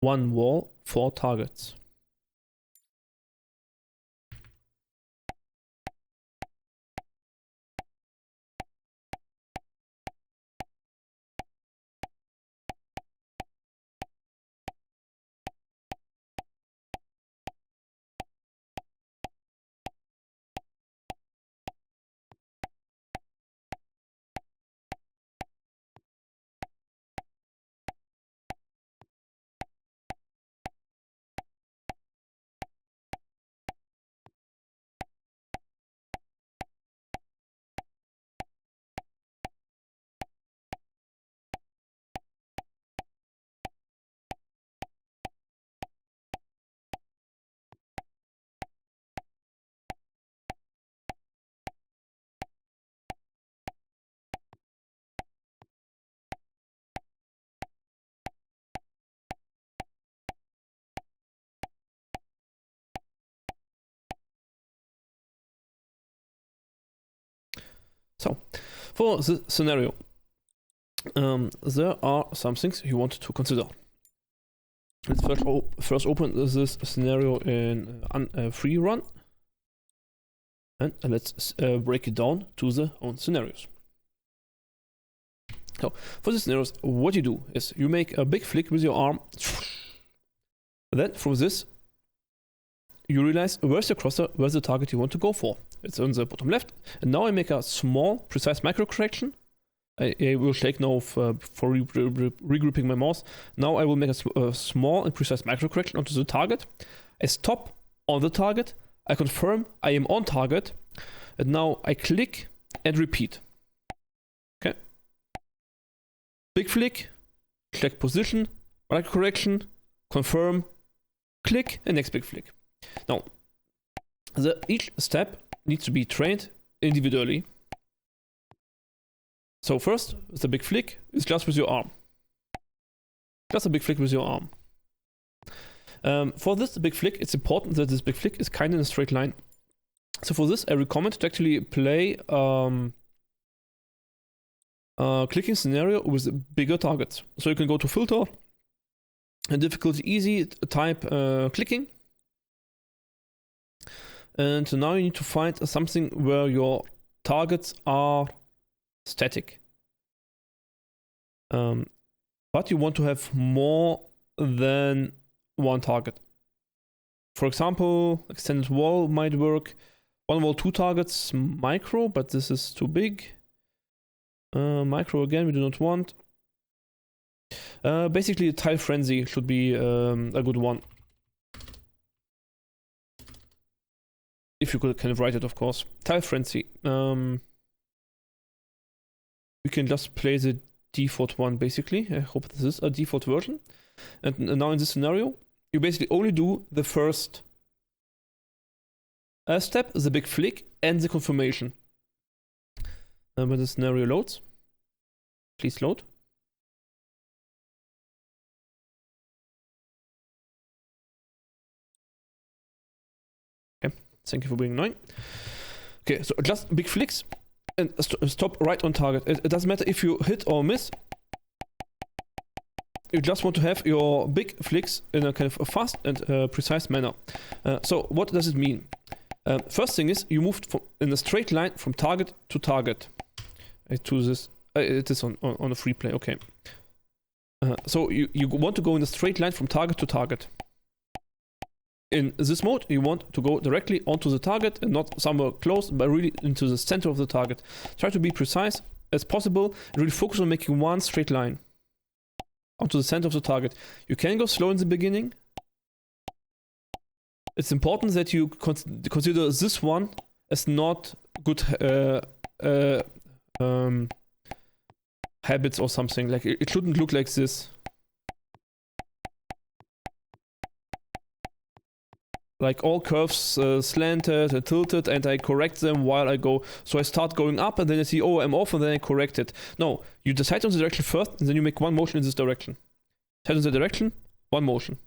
one wall, 4 targets. So, for this scenario, there are some things you want to consider. Let's first open this scenario in free run, and let's break it down to the own scenarios. So, for the scenarios, what you do is you make a big flick with your arm. Then from this, you realize where's the cursor, where's the target you want to go for. It's on the bottom left. And now I make a small, precise micro correction. I will take now for regrouping my mouse. Now I will make a small and precise micro correction onto the target. I stop on the target. I confirm I am on target. And now I click and repeat. Okay. Big flick, click position, micro correction, confirm, click, and next big flick. Now, each step needs to be trained individually. So first, the big flick is just with your arm. Just a big flick with your arm. For this big flick, it's important that this big flick is kind of in a straight line. So for this, I recommend to actually play clicking scenario with bigger targets. So you can go to filter and difficulty easy, type clicking. And now you need to find something where your targets are static. But you want to have more than one target. For example, extended wall might work. One wall, 2 targets, micro, but this is too big. Micro again, we do not want. Basically, a tile frenzy should be a good one. If you could kind of write it, of course. Tile frenzy. We can just play the default one, basically. I hope this is a default version. And now in this scenario, you basically only do the first step, the big flick, and the confirmation. When the scenario loads, please load. Okay, thank you for being annoying. Okay, so just big flicks and stop right on target. It doesn't matter if you hit or miss. You just want to have your big flicks in a kind of a fast and precise manner. So what does it mean? First thing is you moved in a straight line from target to target. To this, it is on a free play. Okay. So you want to go in a straight line from target to target. In this mode, you want to go directly onto the target and not somewhere close, but really into the center of the target. Try to be precise as possible and really focus on making one straight line onto the center of the target. You can go slow in the beginning. It's important that you consider this one as not good habits or something. Like it shouldn't look like this. Like all curves slanted and tilted, and I correct them while I go. So I start going up and then I see, oh, I'm off, and then I correct it. No, you decide on the direction first and then you make one motion in this direction. Decide on the direction, one motion.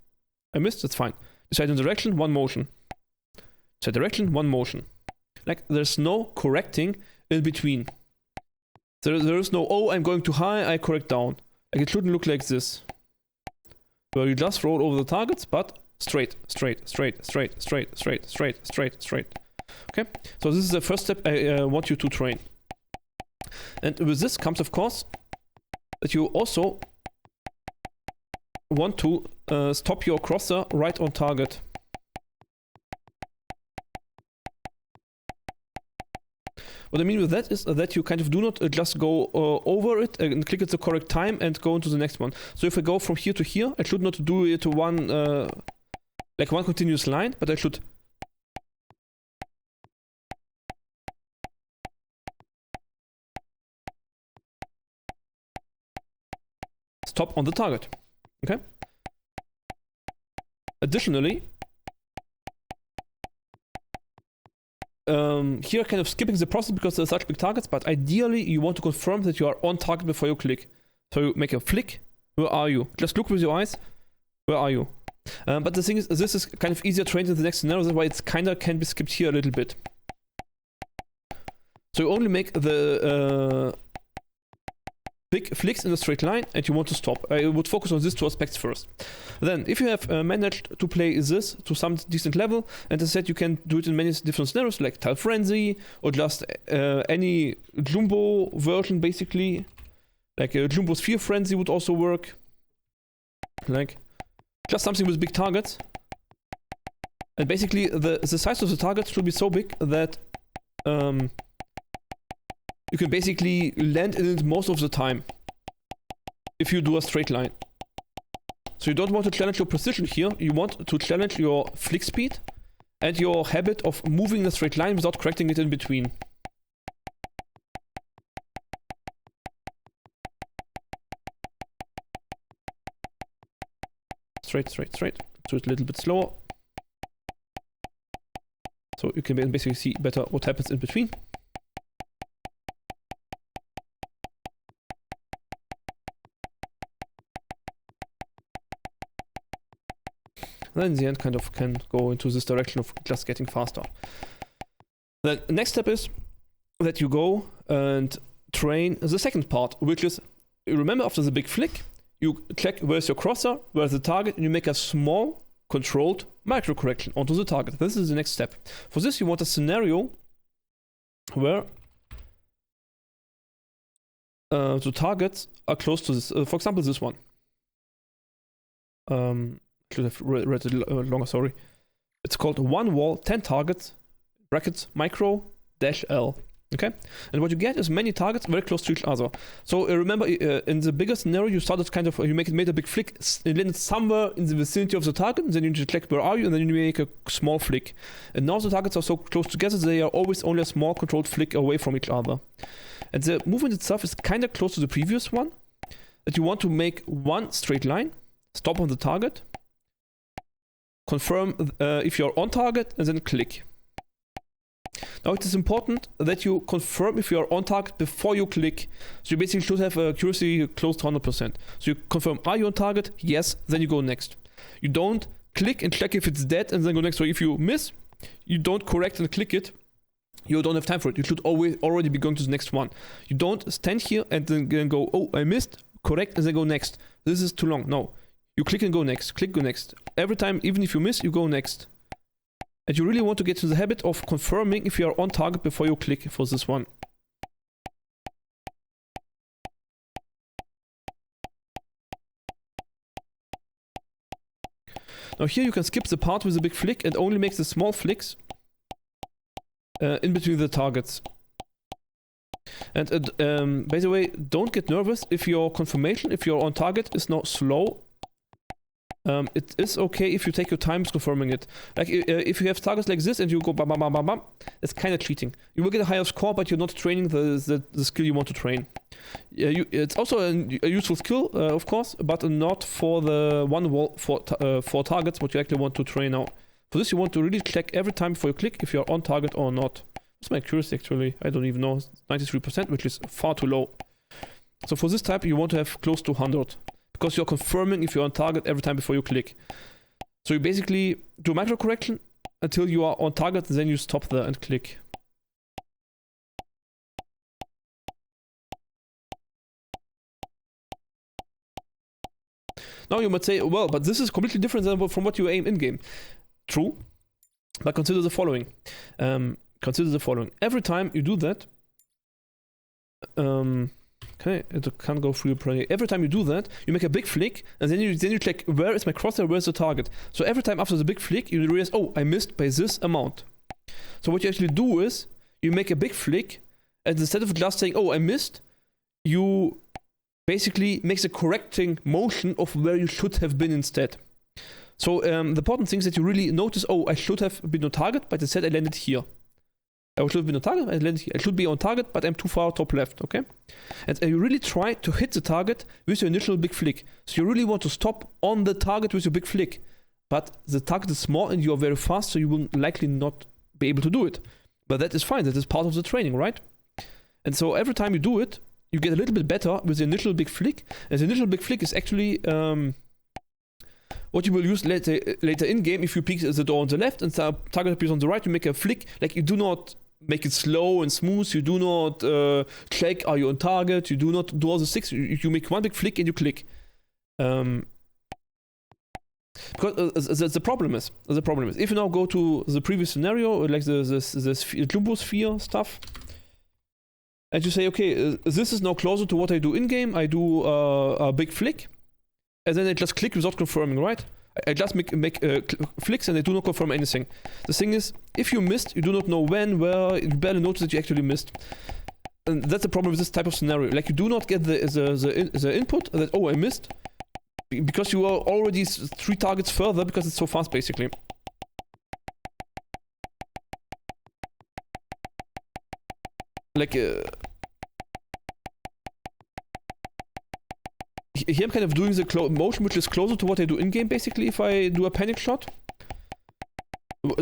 I missed, that's fine. Decide on the direction, one motion. Decide direction, one motion. Like there's no correcting in between. There is no, oh, I'm going too high, I correct down. Like it shouldn't look like this. where you just roll over the targets, but straight, straight, straight, straight, straight, straight, straight, straight, straight. Okay, so this is the first step I want you to train. And with this comes, of course, that you also want to stop your crosser right on target. What I mean with that is that you kind of do not just go over it and click at the correct time and go into the next one. So if I go from here to here, I should not do it to one, like one continuous line, but I should stop on the target. Okay? Additionally, here kind of skipping the process because there's such big targets, but ideally you want to confirm that you are on target before you click. So you make a flick. Where are you? Just look with your eyes. Where are you? But the thing is, this is kind of easier trained in the next scenario. That's why it's kind of can be skipped here a little bit. So you only make the big flicks in a straight line and you want to stop. I would focus on these two aspects first. Then, if you have managed to play this to some decent level, and as I said, you can do it in many different scenarios, like Tile Frenzy, or just any Jumbo version, basically. Like a Jumbo Sphere Frenzy would also work. Like, just something with big targets. And basically, the size of the target should be so big that you can basically land in it most of the time if you do a straight line. So you don't want to challenge your precision here, you want to challenge your flick speed and your habit of moving in a straight line without correcting it in between. Straight, straight, straight. Do it a little bit slower. So you can basically see better what happens in between. Then in the end kind of can go into this direction of just getting faster. The next step is that you go and train the second part, which is, you remember after the big flick, you check where's your crosser, where's the target, and you make a small, controlled micro correction onto the target. This is the next step. For this, you want a scenario where the targets are close to this. For example, this one. Should have read it longer, sorry. It's called one wall, 10 targets, brackets, micro, dash L. Okay? And what you get is many targets very close to each other. So remember, in the bigger scenario, you started kind of, you made a big flick, and landed somewhere in the vicinity of the target, and then you just check where are you, and then you make a small flick. And now the targets are so close together, they are always only a small controlled flick away from each other. And the movement itself is kind of close to the previous one, that you want to make one straight line, stop on the target, confirm if you're on target, and then click. Now it is important that you confirm if you are on target before you click. So you basically should have accuracy close to 100%. So you confirm, are you on target? Yes, then you go next. You don't click and check if it's dead and then go next. So if you miss, you don't correct and click it. You don't have time for it. You should already be going to the next one. You don't stand here and then go, oh, I missed, correct, and then go next. This is too long. No. You click and go next, click, go next. Every time, even if you miss, you go next. And you really want to get to the habit of confirming if you are on target before you click for this one. Now here you can skip the part with the big flick and only make the small flicks in between the targets. And by the way, don't get nervous if your confirmation, if you're on target, is not slow. It is okay if you take your time confirming it. Like if you have targets like this and you go bam bam bam bam bam, it's kind of cheating. You will get a higher score, but you're not training the skill you want to train. It's also a useful skill, of course, but not for the one wall for targets what you actually want to train out. For this, you want to really check every time before you click if you're on target or not. What's my accuracy actually? I don't even know. 93%, which is far too low. So for this type, you want to have close to 100. Because you're confirming if you're on target every time before you click. So you basically do micro correction until you are on target, then you stop there and click. Now you might say, well, but this is completely different than from what you aim in-game. True, but consider the following. Every time you do that, okay, it can't go through your project. Every time you do that, you make a big flick, and then you check, where is my crosshair, where's the target? So every time after the big flick, you realize, oh, I missed by this amount. So what you actually do is, you make a big flick, and instead of just saying, oh, I missed, you basically make the correcting motion of where you should have been instead. So the important thing is that you really notice, oh, I should have been on target, but instead I landed here. I should have been on target, I landed here. I should be on target, but I'm too far top left, okay? And you really try to hit the target with your initial big flick. So you really want to stop on the target with your big flick. But the target is small and you are very fast, so you will likely not be able to do it. But that is fine, that is part of the training, right? And so every time you do it, you get a little bit better with the initial big flick. And the initial big flick is actually what you will use later in game. If you peek the door on the left and the target appears on the right, you make a flick. Like, you do not make it slow and smooth. You do not check, are you on target? You do not do all the six. You make one big flick and you click. Because the problem is, if you now go to the previous scenario, like the Jumbo sphere stuff, and you say, okay, this is now closer to what I do in game. I do a big flick, and then I just click without confirming, right? I just make flicks and I do not confirm anything. The thing is, if you missed, you do not know when, where, you barely notice that you actually missed. And that's the problem with this type of scenario. Like, you do not get the input that, oh, I missed, because you are already 3 targets further because it's so fast, basically. Like, here I'm kind of doing the motion which is closer to what I do in-game, basically, if I do a panic shot.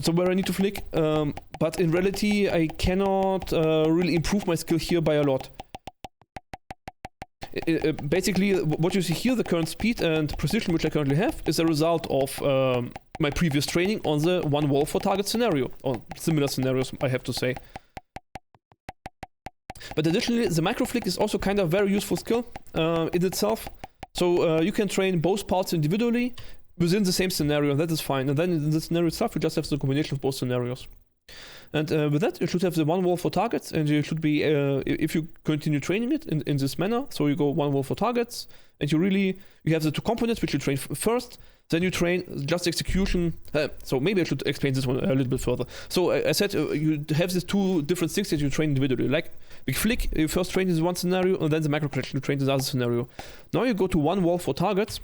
So where I need to flick. But in reality, I cannot really improve my skill here by a lot. Basically, what you see here, the current speed and precision which I currently have, is a result of my previous training on the one wall for target scenario, or similar scenarios, I have to say. But additionally, the micro flick is also kind of a very useful skill in itself. So you can train both parts individually within the same scenario, and that is fine. And then in the scenario itself, you just have the combination of both scenarios. And with that, you should have the one wall for targets, and you should be, if you continue training it in this manner, so you go one wall for targets, and you have the 2 components which you train first, then you train just execution. So maybe I should explain this one a little bit further. So I said you have these 2 different things that you train individually. Like big flick, you first train in one scenario, and then the macro correction you train in the other scenario. Now you go to one wall for targets.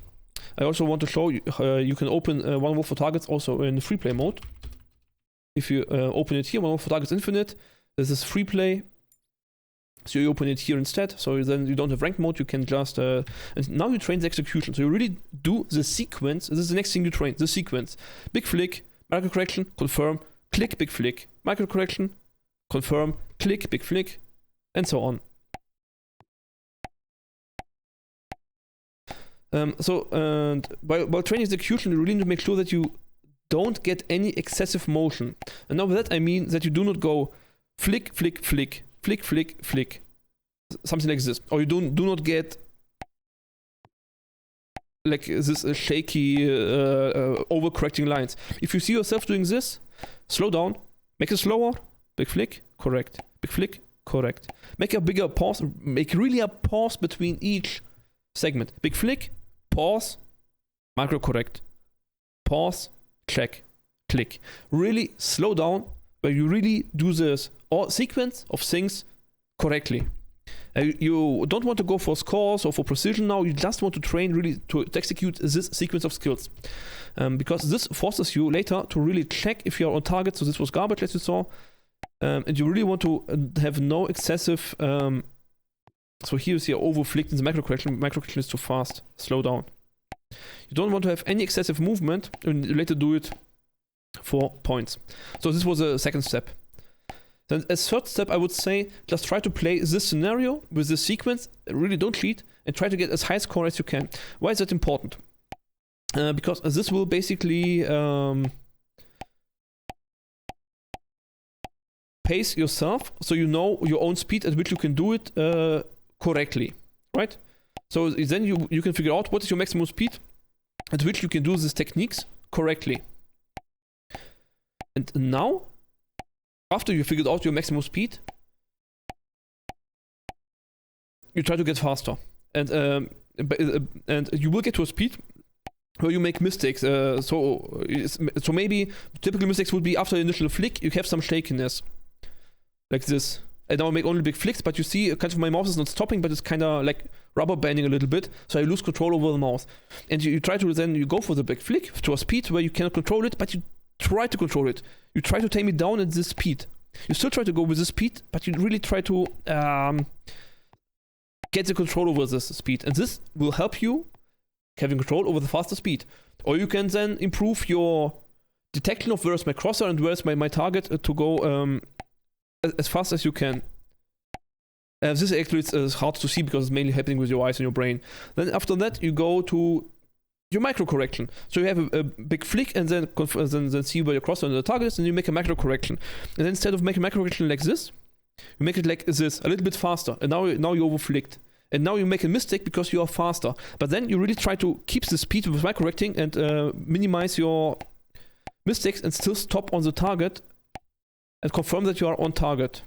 I also want to show you you can open one wall for targets also in free play mode. If you open it here, one wall for targets infinite, this is free play. So you open it here instead, so then you don't have ranked mode, you can just, and now you train the execution. So you really do the sequence. This is the next thing you train, the sequence. Big flick, micro correction, confirm, click, big flick, micro correction, confirm, click, big flick, and so on. So while training execution, you really need to make sure that you don't get any excessive motion. And now with that I mean that you do not go flick, flick, flick, flick, flick, flick, something like this. Or you do not get like this shaky overcorrecting lines. If you see yourself doing this, slow down, make it slower, big flick, correct, big flick, correct. Make a bigger pause, make really a pause between each segment. Big flick, pause, micro correct, pause, check, click. Really slow down, where you really do this sequence of things correctly. You don't want to go for scores or for precision now, you just want to train really to execute this sequence of skills. Because this forces you later to really check if you're on target. So this was garbage, as you saw. And you really want to have no excessive... so here you see overflicked in the micro correction. Micro correction is too fast. Slow down. You don't want to have any excessive movement and you later do it for points. So this was the second step. Then as third step, I would say just try to play this scenario with the sequence. Really don't cheat and try to get as high score as you can. Why is that important? Because this will basically pace yourself so you know your own speed at which you can do it correctly, right? So then you can figure out what is your maximum speed at which you can do these techniques correctly. And now, after you figured out your maximum speed, you try to get faster. And you will get to a speed where you make mistakes. So maybe typical mistakes would be after the initial flick, you have some shakiness. Like this. I now make only big flicks, but you see kind of my mouse is not stopping, but it's kind of like rubber banding a little bit, so I lose control over the mouse. And you try to then, you go for the big flick to a speed where you cannot control it, but you try to control it. You try to tame it down at this speed. You still try to go with this speed, but you really try to get the control over this speed. And this will help you having control over the faster speed. Or you can then improve your detection of where's my crosser and where's my target to go as fast as you can. This actually is hard to see because it's mainly happening with your eyes and your brain. Then after that, you go to your micro correction. So you have a big flick and then see where your crosser and the target is, and you make a macro correction. And then instead of making macro correction like this, you make it like this, a little bit faster. And now you overflicked. And now you make a mistake because you are faster. But then you really try to keep the speed with micro correcting and minimize your mistakes and still stop on the target and confirm that you are on target.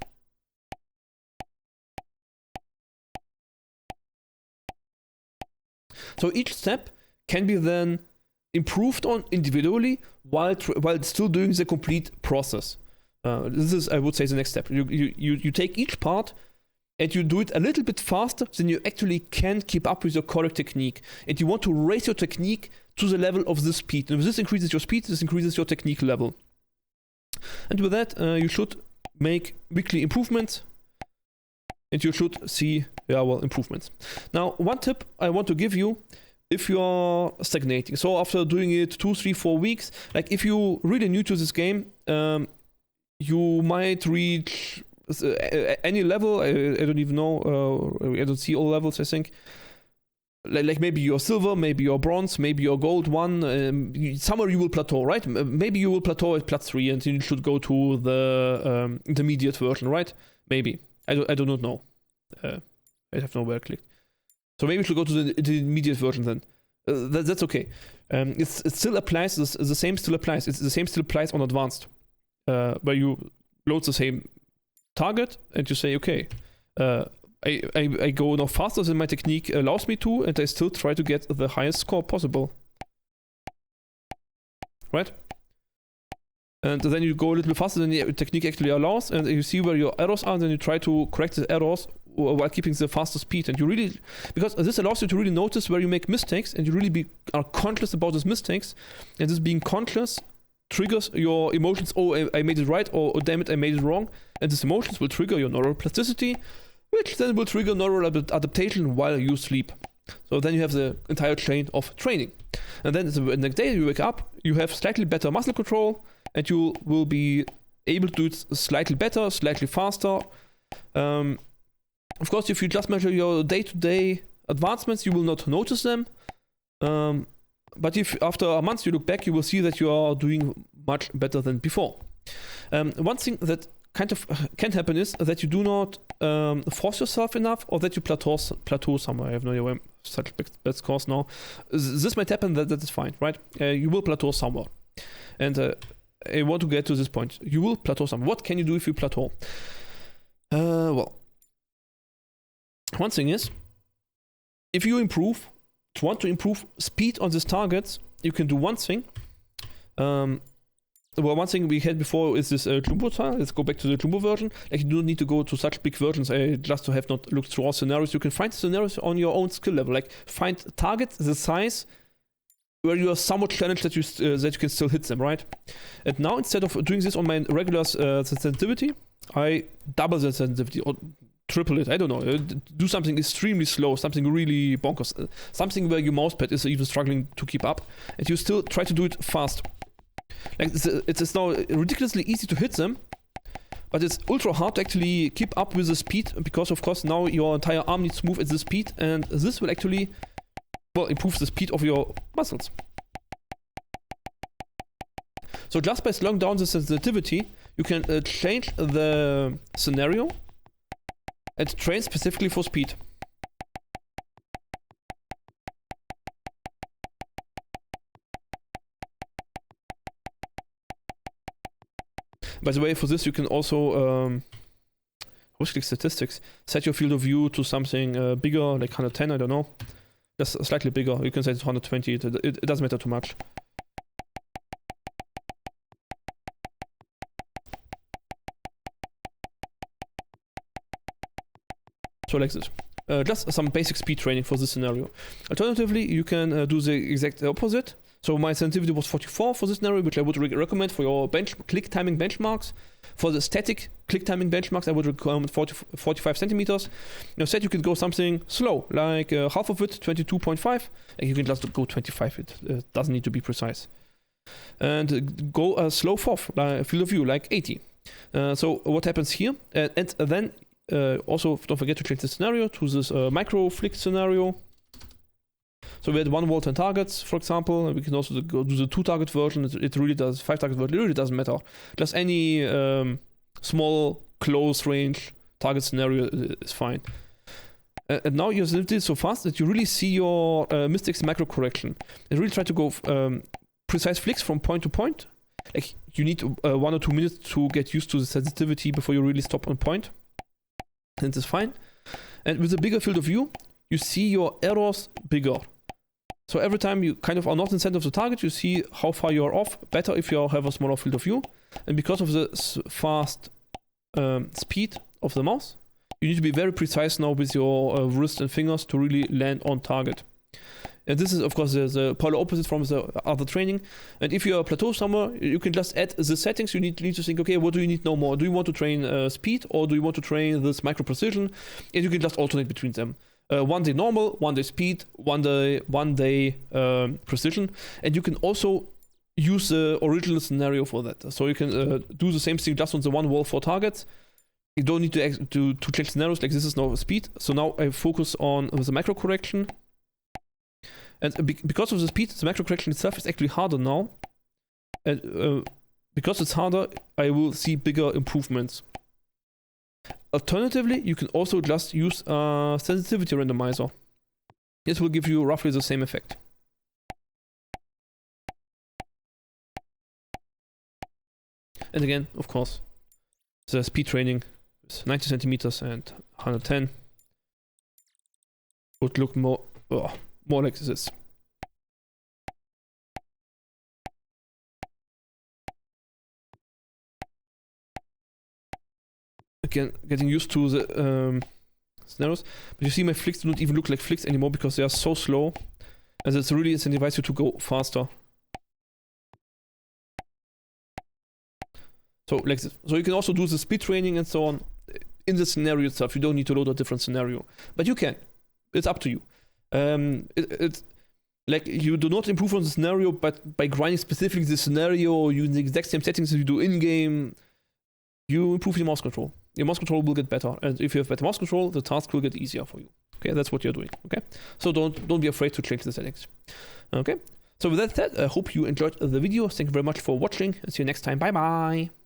So each step can be then improved on individually while still doing the complete process. This is, I would say, the next step. You take each part and you do it a little bit faster than you actually can keep up with your correct technique. And you want to raise your technique to the level of the speed. And if this increases your speed, this increases your technique level. And with that, you should make weekly improvements, and you should see, improvements. Now, one tip I want to give you, if you are stagnating, so after doing it 2, 3, 4 weeks, like if you're really new to this game, you might reach any level. I don't even know. I don't see all levels, I think. Like maybe you're silver, maybe you're bronze, maybe you're gold 1. Somewhere you will plateau, right? Maybe you will plateau at plus 3 and then you should go to the intermediate version, right? Maybe. I do not know. I have nowhere clicked. So maybe you should go to the intermediate version then. That's okay. It still applies. The same still applies. The same still applies on advanced, where you load the same target and you say, okay, I go now faster than my technique allows me to, and I still try to get the highest score possible. Right? And then you go a little bit faster than the technique actually allows, and you see where your errors are, and then you try to correct the errors while keeping the faster speed. And you really, because this allows you to really notice where you make mistakes, and you really are conscious about those mistakes, and this being conscious triggers your emotions. Oh, I made it right, or oh, damn it, I made it wrong. And these emotions will trigger your neuroplasticity, which then will trigger neural adaptation while you sleep. So then you have the entire chain of training. And then the next day you wake up, you have slightly better muscle control, and you will be able to do it slightly better, slightly faster. Of course, if you just measure your day-to-day advancements, you will not notice them. But if after a month you look back, you will see that you are doing much better than before. One thing that kind of can happen is that you do not force yourself enough, or that you plateau somewhere. I have no idea where such bad scores now. This might happen, that is fine, right? You will plateau somewhere. And I want to get to this point. You will plateau somewhere. What can you do if you plateau? Well, one thing is, if you want to improve speed on these targets, you can do one thing. Well, one thing we had before is this Jumbo tile. Let's go back to the Jumbo version. Like, you don't need to go to such big versions just to have not looked through all scenarios. You can find scenarios on your own skill level. Like, find targets the size where you are somewhat challenged that you can still hit them, right? And now, instead of doing this on my regular sensitivity, I double the sensitivity or triple it. I don't know. Do something extremely slow, something really bonkers, something where your mousepad is even struggling to keep up, and you still try to do it fast. Like, it's now ridiculously easy to hit them, but it's ultra hard to actually keep up with the speed, because of course now your entire arm needs to move at this speed, and this will actually, well, improve the speed of your muscles. So just by slowing down the sensitivity, you can change the scenario and train specifically for speed. By the way, for this you can also click statistics, set your field of view to something bigger, like 110, I don't know. Just slightly bigger. You can set it to 120, it doesn't matter too much. So like this. Just some basic speed training for this scenario. Alternatively, you can do the exact opposite. So my sensitivity was 44 for this scenario, which I would recommend for your click timing benchmarks. For the static click timing benchmarks, I would recommend 45 centimeters. Instead, you can go something slow, like half of it, 22.5, and you can just go 25. It doesn't need to be precise. And go a slow fourth field of view, like 80. So what happens here? And then also don't forget to change the scenario to this micro flick scenario. So we had 1 wall 10 targets, for example. We can also go do the 2 target version. It really does 5 target version. It really doesn't matter. Just any small close range target scenario is fine. And now you're sensitivity so fast that you really see your mistakes macro correction. And really try to go precise flicks from point to point. Like you need 1 or 2 minutes to get used to the sensitivity before you really stop on point. And it's fine. And with a bigger field of view, you see your errors bigger. So every time you kind of are not in the center of the target, you see how far you are off. Better if you have a smaller field of view. And because of the fast speed of the mouse, you need to be very precise now with your wrist and fingers to really land on target. And this is, of course, the polar opposite from the other training. And if you're a plateau somewhere, you can just add the settings. You need to think, okay, what do you need no more? Do you want to train speed, or do you want to train this micro precision? And you can just alternate between them. 1 day normal, 1 day speed, 1 day precision. And you can also use the original scenario for that. So you can do the same thing just on the 1 wall for targets. You don't need to change scenarios, like this is now speed. So now I focus on the micro correction. And because of the speed, the macro correction itself is actually harder now. And because it's harder, I will see bigger improvements. Alternatively, you can also just use a sensitivity randomizer. This will give you roughly the same effect. And again, of course, the speed training is 90 centimeters and 110 would look more like this. Again, getting used to the scenarios, but you see my flicks do not even look like flicks anymore because they are so slow, and it's really incentivizes you to go faster. So like this. So you can also do the speed training and so on in the scenario itself. You don't need to load a different scenario, but you can. It's up to you. It's like you do not improve on the scenario, but by grinding specifically the scenario using the exact same settings that you do in game, you improve your mouse control. Your mouse control will get better, and if you have better mouse control, the task will get easier for you. Okay, that's what you're doing. Okay, so don't be afraid to change the settings. Okay, so with that said, I hope you enjoyed the video. Thank you very much for watching, and see you next time. Bye bye.